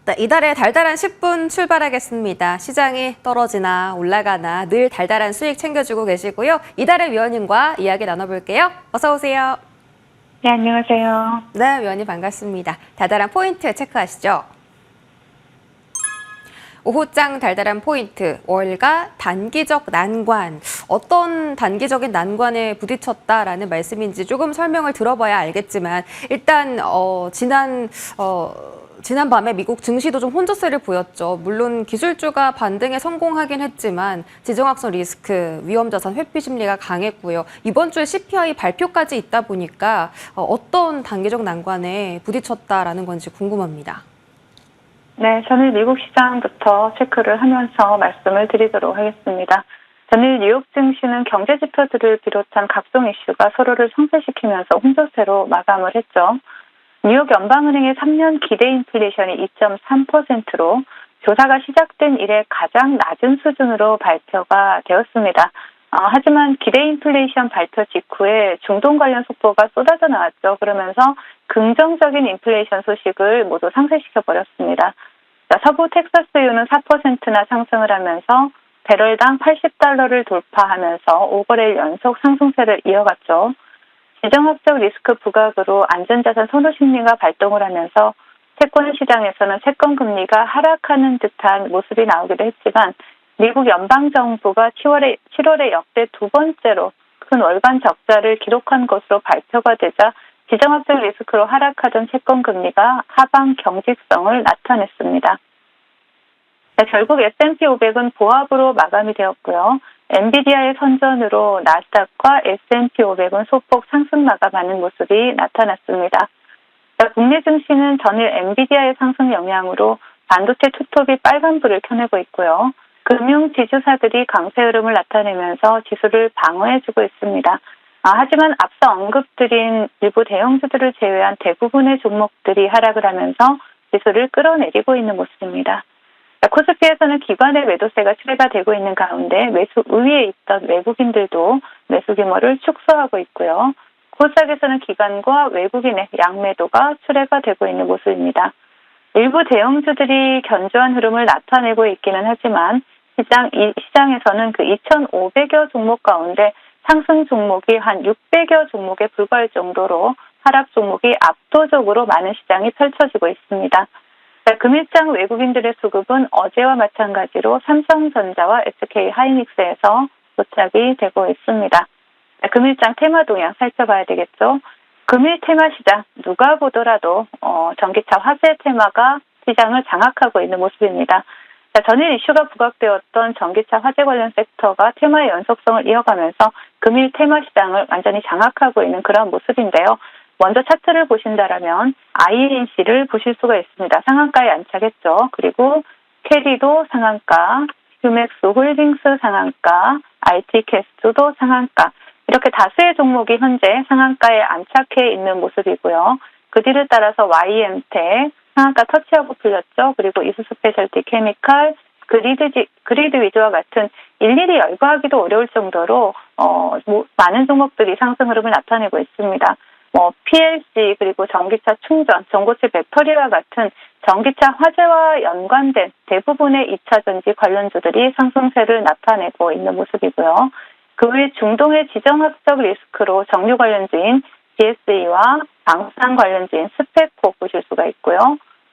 네, 이달에 달달한 10분 출발하겠습니다. 시장이 떨어지나 올라가나 늘 달달한 수익 챙겨주고 계시고요. 이달의 위원님과 이야기 나눠볼게요. 어서 오세요. 네, 안녕하세요. 네, 위원님 반갑습니다. 달달한 포인트 체크하시죠. 오후장 달달한 포인트, 월가 단기적 난관. 어떤 단기적인 난관에 부딪혔다라는 말씀인지 조금 설명을 들어봐야 알겠지만 일단 지난 밤에 미국 증시도 좀 혼조세를 보였죠. 물론 기술주가 반등에 성공하긴 했지만 지정학적 리스크, 위험자산 회피 심리가 강했고요. 이번 주에 CPI 발표까지 있다 보니까 어떤 단기적 난관에 부딪혔다라는 건지 궁금합니다. 네, 전일 미국 시장부터 체크를 하면서 말씀을 드리도록 하겠습니다. 전일 뉴욕 증시는 경제 지표들을 비롯한 각종 이슈가 서로를 상쇄시키면서 혼조세로 마감을 했죠. 뉴욕 연방은행의 3년 기대 인플레이션이 2.3%로 조사가 시작된 이래 가장 낮은 수준으로 발표가 되었습니다. 하지만 기대 인플레이션 발표 직후에 중동 관련 속보가 쏟아져 나왔죠. 그러면서 긍정적인 인플레이션 소식을 모두 상쇄시켜버렸습니다. 서부 텍사스유는 4%나 상승을 하면서 배럴당 $80를 돌파하면서 5거래일 연속 상승세를 이어갔죠. 지정학적 리스크 부각으로 안전자산 선호 심리가 발동을 하면서 채권 시장에서는 채권 금리가 하락하는 듯한 모습이 나오기도 했지만 미국 연방정부가 7월에 역대 두 번째로 큰 월간 적자를 기록한 것으로 발표가 되자 지정학적 리스크로 하락하던 채권 금리가 하방 경직성을 나타냈습니다. 결국 S&P 500은 보합으로 마감이 되었고요. 엔비디아의 선전으로 나스닥과 S&P 500은 소폭 상승 마감하는 모습이 나타났습니다. 국내 증시는 전일 엔비디아의 상승 영향으로 반도체 투톱이 빨간불을 켜내고 있고요. 금융 지주사들이 강세 흐름을 나타내면서 지수를 방어해주고 있습니다. 하지만 앞서 언급드린 일부 대형주들을 제외한 대부분의 종목들이 하락을 하면서 지수를 끌어내리고 있는 모습입니다. 코스피에서는 기관의 매도세가 출회가 되고 있는 가운데 매수 우위에 있던 외국인들도 매수 규모를 축소하고 있고요. 코스닥에서는 기관과 외국인의 양매도가 출회가 되고 있는 모습입니다. 일부 대형주들이 견조한 흐름을 나타내고 있기는 하지만 시장에서는 그 2,500여 종목 가운데 상승 종목이 한 600여 종목에 불과할 정도로 하락 종목이 압도적으로 많은 시장이 펼쳐지고 있습니다. 금일장 외국인들의 수급은 어제와 마찬가지로 삼성전자와 SK 하이닉스에서 도착이 되고 있습니다. 금일장 테마 동향 살펴봐야 되겠죠. 금일 테마 시장 누가 보더라도 전기차 화재 테마가 시장을 장악하고 있는 모습입니다. 전일 이슈가 부각되었던 전기차 화재 관련 섹터가 테마의 연속성을 이어가면서 금일 테마 시장을 완전히 장악하고 있는 그런 모습인데요. 먼저 차트를 보신다라면 INC를 보실 수가 있습니다. 상한가에 안착했죠. 그리고 캐리도 상한가, 휴맥스 홀딩스 상한가, IT캐스트도 상한가. 이렇게 다수의 종목이 현재 상한가에 안착해 있는 모습이고요. 그 뒤를 따라서 YM텍 상한가 터치하고 풀렸죠. 그리고 이수스페셜티 케미칼, 그리드 위즈와 같은 일일이 열거하기도 어려울 정도로 많은 종목들이 상승 흐름을 나타내고 있습니다. PLC 그리고 전기차 충전, 전고체 배터리와 같은 전기차 화재와 연관된 대부분의 2차 전지 관련주들이 상승세를 나타내고 있는 모습이고요. 그 외 중동의 지정학적 리스크로 정유 관련주인 GSE와 방산 관련주인 스페코 보실 수가 있고요.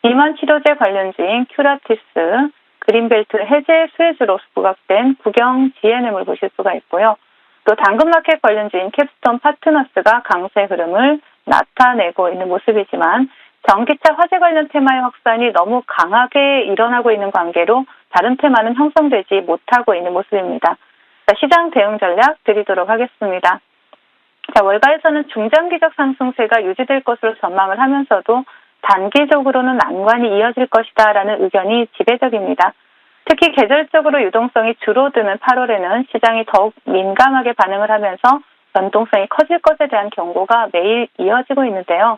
비만 치료제 관련주인 큐라티스, 그린벨트 해제 수혜주로 부각된 국영 GNM을 보실 수가 있고요. 또 당근마켓 관련주인 캡스톤 파트너스가 강세 흐름을 나타내고 있는 모습이지만 전기차 화재 관련 테마의 확산이 너무 강하게 일어나고 있는 관계로 다른 테마는 형성되지 못하고 있는 모습입니다. 시장 대응 전략 드리도록 하겠습니다. 월가에서는 중장기적 상승세가 유지될 것으로 전망을 하면서도 단기적으로는 난관이 이어질 것이다라는 의견이 지배적입니다. 특히 계절적으로 유동성이 줄어드는 8월에는 시장이 더욱 민감하게 반응을 하면서 변동성이 커질 것에 대한 경고가 매일 이어지고 있는데요.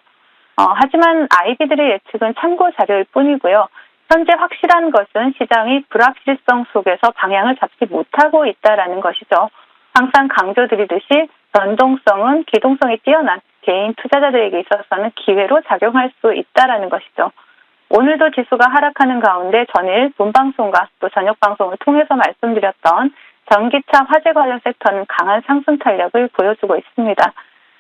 하지만 IB들의 예측은 참고 자료일 뿐이고요. 현재 확실한 것은 시장이 불확실성 속에서 방향을 잡지 못하고 있다는 것이죠. 항상 강조드리듯이 변동성은 기동성이 뛰어난 개인 투자자들에게 있어서는 기회로 작용할 수 있다는 것이죠. 오늘도 지수가 하락하는 가운데 전일 본방송과 또 저녁 방송을 통해서 말씀드렸던 전기차 화재 관련 섹터는 강한 상승 탄력을 보여주고 있습니다.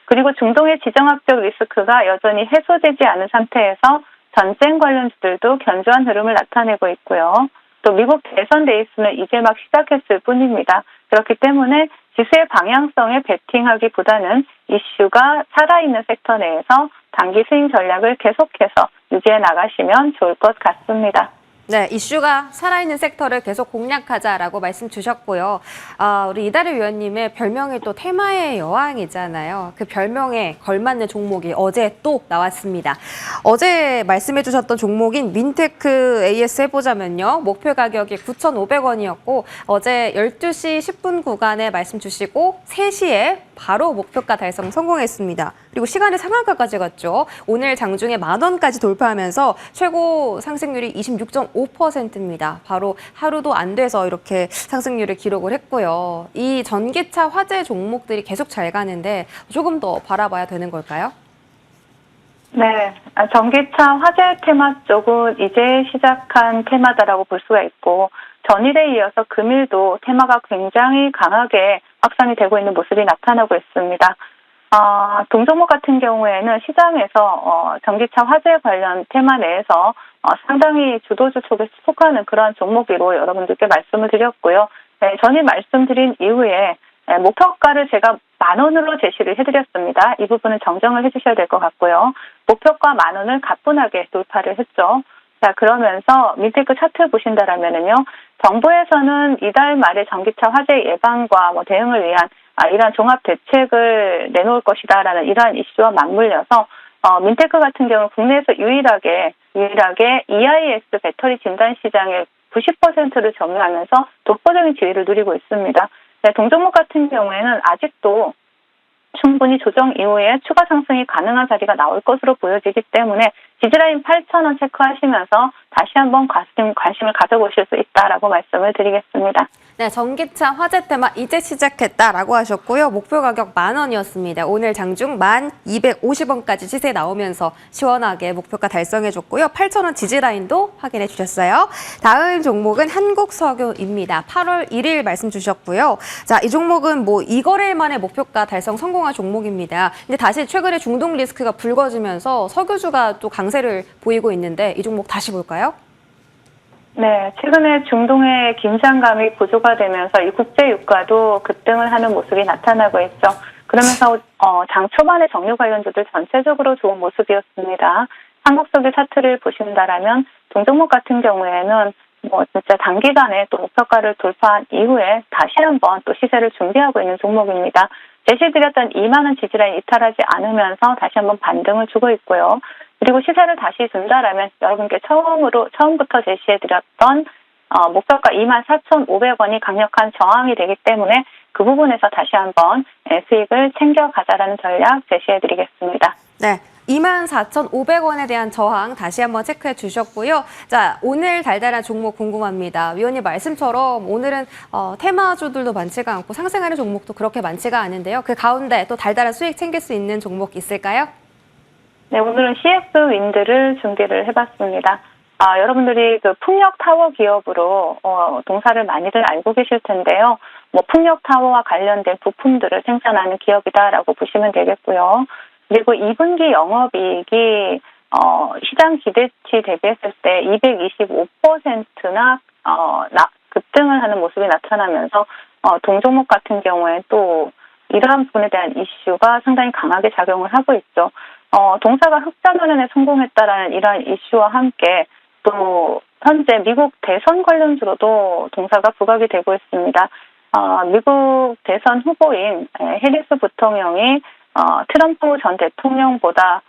그리고 중동의 지정학적 리스크가 여전히 해소되지 않은 상태에서 전쟁 관련주들도 견조한 흐름을 나타내고 있고요. 또 미국 대선 레이스는 이제 막 시작했을 뿐입니다. 그렇기 때문에 지수의 방향성에 베팅하기보다는 이슈가 살아있는 섹터 내에서 단기 스윙 전략을 계속해서 유지해 나가시면 좋을 것 같습니다. 네, 이슈가 살아있는 섹터를 계속 공략하자라고 말씀 주셨고요. 우리 이다래 위원님의 별명이 또 테마의 여왕이잖아요. 그 별명에 걸맞는 종목이 어제 또 나왔습니다. 어제 말씀해 주셨던 종목인 민테크 AS 해보자면요. 목표 가격이 9,500원이었고 어제 12시 10분 구간에 말씀 주시고 3시에 바로 목표가 달성 성공했습니다. 그리고 시간의 상한가까지 갔죠. 오늘 장중에 10,000원까지 돌파하면서 최고 상승률이 26.5%입니다. 바로 하루도 안 돼서 이렇게 상승률을 기록을 했고요. 이 전기차 화재 종목들이 계속 잘 가는데 조금 더 바라봐야 되는 걸까요? 네, 전기차 화재 테마 쪽은 이제 시작한 테마다라고 볼 수가 있고 전일에 이어서 금일도 테마가 굉장히 강하게 확산이 되고 있는 모습이 나타나고 있습니다. 동종목 같은 경우에는 시장에서 전기차 화재 관련 테마 내에서 상당히 주도주 쪽에 속하는 그런 종목으로 여러분들께 말씀을 드렸고요. 네, 전일 말씀드린 이후에 목표가를 제가 10,000원으로 제시를 해드렸습니다. 이 부분은 정정을 해주셔야 될 것 같고요. 목표가 10,000원을 가뿐하게 돌파를 했죠. 자, 그러면서 민테크 차트 보신다라면은요, 정부에서는 이달 말에 전기차 화재 예방과 대응을 위한 이러한 종합 대책을 내놓을 것이다라는 이러한 이슈와 맞물려서 민테크 같은 경우 국내에서 유일하게 EIS 배터리 진단 시장의 90%를 점유하면서 독보적인 지위를 누리고 있습니다. 네, 동종목 같은 경우에는 아직도 충분히 조정 이후에 추가 상승이 가능한 자리가 나올 것으로 보여지기 때문에 지지라인 8,000원 체크하시면서 다시 한번 관심을 가져보실 수 있다라고 말씀을 드리겠습니다. 네, 전기차 화재 테마 이제 시작했다라고 하셨고요. 목표 가격 10,000원이었습니다. 오늘 장중 1250원까지 시세 나오면서 시원하게 목표가 달성해줬고요. 8,000원 지지라인도 확인해 주셨어요. 다음 종목은 한국석유입니다. 8월 1일 말씀 주셨고요. 자, 이 종목은 이 거래일 만에 목표가 달성 성공한 종목입니다. 근데 다시 최근에 중동 리스크가 불거지면서 석유주가 또 강세를 보이고 있는데 이 종목 다시 볼까요? 네, 최근에 중동의 긴장감이 고조가 되면서 이 국제 유가도 급등을 하는 모습이 나타나고 있죠. 그러면서 장 초반에 정유 관련주들 전체적으로 좋은 모습이었습니다. 한국석유 차트를 보신다라면 동종목 같은 경우에는 진짜 단기간에 또 목표가를 돌파한 이후에 다시 한번 또 시세를 준비하고 있는 종목입니다. 제시드렸던 20,000원 지지라인 이탈하지 않으면서 다시 한번 반등을 주고 있고요. 그리고 시세를 다시 준다라면 여러분께 처음부터 제시해드렸던 목표가 24,500원이 강력한 저항이 되기 때문에 그 부분에서 다시 한번 수익을 챙겨가자라는 전략 제시해드리겠습니다. 네. 24,500원에 대한 저항 다시 한번 체크해 주셨고요. 자, 오늘 달달한 종목 궁금합니다. 위원님 말씀처럼 오늘은 테마주들도 많지가 않고 상승하는 종목도 그렇게 많지가 않은데요. 그 가운데 또 달달한 수익 챙길 수 있는 종목 있을까요? 네, 오늘은 CF 윈드를 준비를 해봤습니다. 여러분들이 그 풍력 타워 기업으로 동사를 많이들 알고 계실 텐데요. 풍력 타워와 관련된 부품들을 생산하는 기업이다라고 보시면 되겠고요. 그리고 2분기 영업이익이 시장 기대치 대비했을 때 225%나 급등을 하는 모습이 나타나면서 동종목 같은 경우에 또 이러한 부분에 대한 이슈가 상당히 강하게 작용을 하고 있죠. 동사가 흑자 전환에 성공했다라는 이러한 이슈와 함께 또 현재 미국 대선 관련주로도 동사가 부각이 되고 있습니다. 미국 대선 후보인 해리스 부통령이 트럼프 전 대통령보다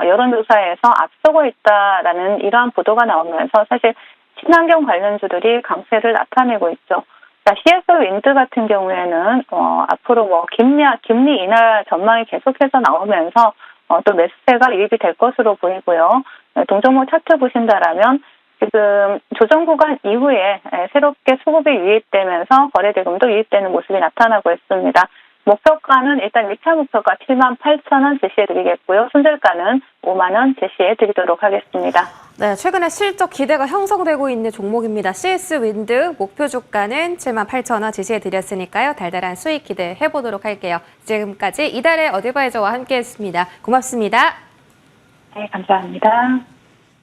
여론조사에서 앞서고 있다라는 이러한 보도가 나오면서 사실 친환경 관련주들이 강세를 나타내고 있죠. 자, CF 윈드 같은 경우에는 앞으로 금리 인하 전망이 계속해서 나오면서 또 매수세가 유입이 될 것으로 보이고요. 동종목 차트 보신다라면 지금 조정 구간 이후에 새롭게 수급이 유입되면서 거래 대금도 유입되는 모습이 나타나고 있습니다. 목표가는 일단 1차 목표가 78,000원 제시해드리겠고요. 손절가는 5만 원 제시해드리도록 하겠습니다. 네, 최근에 실적 기대가 형성되고 있는 종목입니다. CS 윈드 목표 주가는 78,000원 제시해드렸으니까요. 달달한 수익 기대해보도록 할게요. 지금까지 이달의 어드바이저와 함께했습니다. 고맙습니다. 네, 감사합니다.